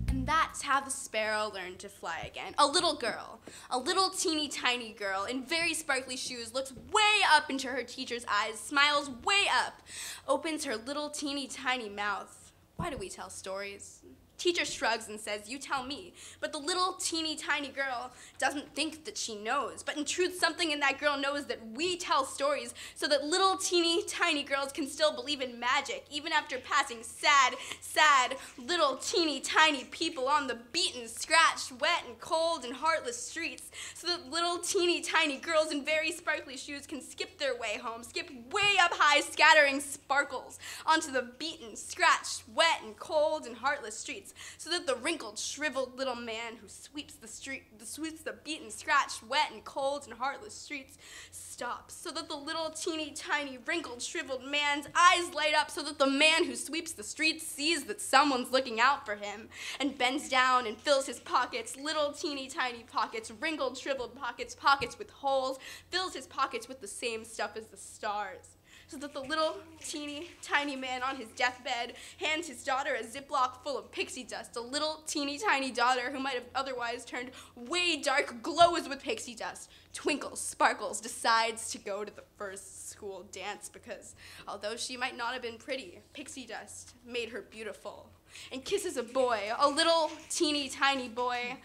And that's how the sparrow learned to fly again. A little girl, a little teeny tiny girl in very sparkly shoes, looks way up into her teacher's eyes, smiles way up, opens her little teeny tiny mouth. Why do we tell stories? Teacher shrugs and says, "You tell me." But the little teeny tiny girl doesn't think that she knows. But in truth, something in that girl knows that we tell stories so that little teeny tiny girls can still believe in magic, even after passing sad, sad little teeny tiny people on the beaten, scratched, wet, and cold and heartless streets, so that little teeny tiny girls in very sparkly shoes can skip their way home, skip way up high, scattering sparkles onto the beaten, scratched, wet, and cold and heartless streets, so that the wrinkled, shriveled little man who sweeps the beaten, scratched, wet, and cold and heartless streets stops, so that the little teeny tiny, wrinkled, shriveled man's eyes light up, so that the man who sweeps the streets sees that someone's looking out for him and bends down and fills his pockets, little teeny tiny pockets, wrinkled, shriveled pockets, pockets with holes, fills his pockets with the same stuff as the stars. So that the little teeny tiny man on his deathbed hands his daughter a Ziploc full of pixie dust, a little teeny tiny daughter who might have otherwise turned way dark, glows with pixie dust, twinkles, sparkles, decides to go to the first school dance because although she might not have been pretty, pixie dust made her beautiful. And kisses a boy, a little teeny tiny boy,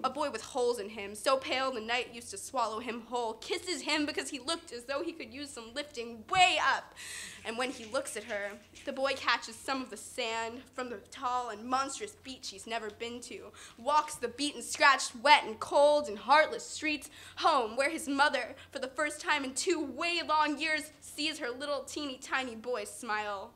a boy with holes in him, so pale the night used to swallow him whole, kisses him because he looked as though he could use some lifting way up. And when he looks at her, the boy catches some of the sand from the tall and monstrous beach he's never been to, walks the beaten, scratched, wet, and cold and heartless streets home, where his mother, for the first time in 2 way long years, sees her little teeny tiny boy smile.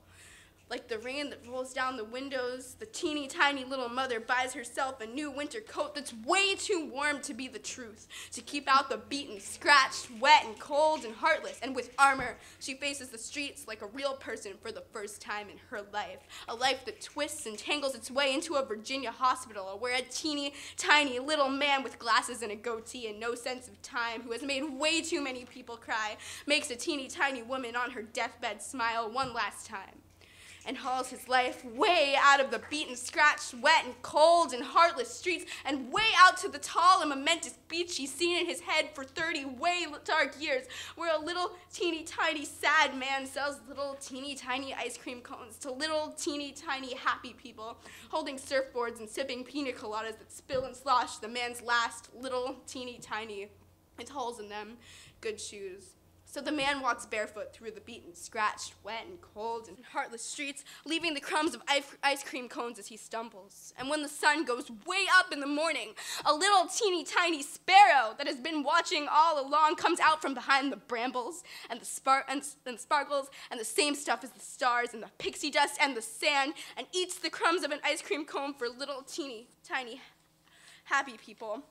Like the rain that rolls down the windows, the teeny tiny little mother buys herself a new winter coat that's way too warm to be the truth, to keep out the beaten, scratched, wet, and cold and heartless. And with armor, she faces the streets like a real person for the first time in her life. A life that twists and tangles its way into a Virginia hospital, where a teeny tiny little man with glasses and a goatee and no sense of time, who has made way too many people cry, makes a teeny tiny woman on her deathbed smile one last time, and hauls his life way out of the beaten, scratched, wet, and cold and heartless streets, and way out to the tall and momentous beach he's seen in his head for 30 way dark years, where a little teeny tiny sad man sells little teeny tiny ice cream cones to little teeny tiny happy people, holding surfboards and sipping pina coladas that spill and slosh the man's last little teeny tiny, with holes in them, good shoes. So the man walks barefoot through the beaten, scratched, wet, and cold, and heartless streets, leaving the crumbs of ice cream cones as he stumbles. And when the sun goes way up in the morning, a little teeny tiny sparrow that has been watching all along comes out from behind the brambles and the sparkles and the same stuff as the stars and the pixie dust and the sand, and eats the crumbs of an ice cream cone for little teeny tiny happy people,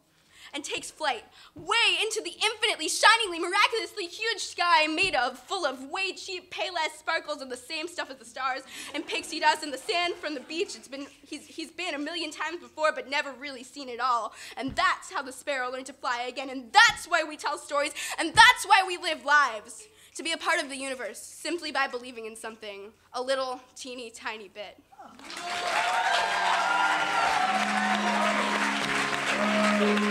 and takes flight way into the infinitely, shiningly, miraculously huge sky made of, full of way cheap, payless sparkles of the same stuff as the stars and pixie dust and the sand from the beach. He's been 1,000,000 times before, but never really seen it all. And that's how the sparrow learned to fly again, and that's why we tell stories, and that's why we live lives, to be a part of the universe, simply by believing in something a little teeny tiny bit. Oh.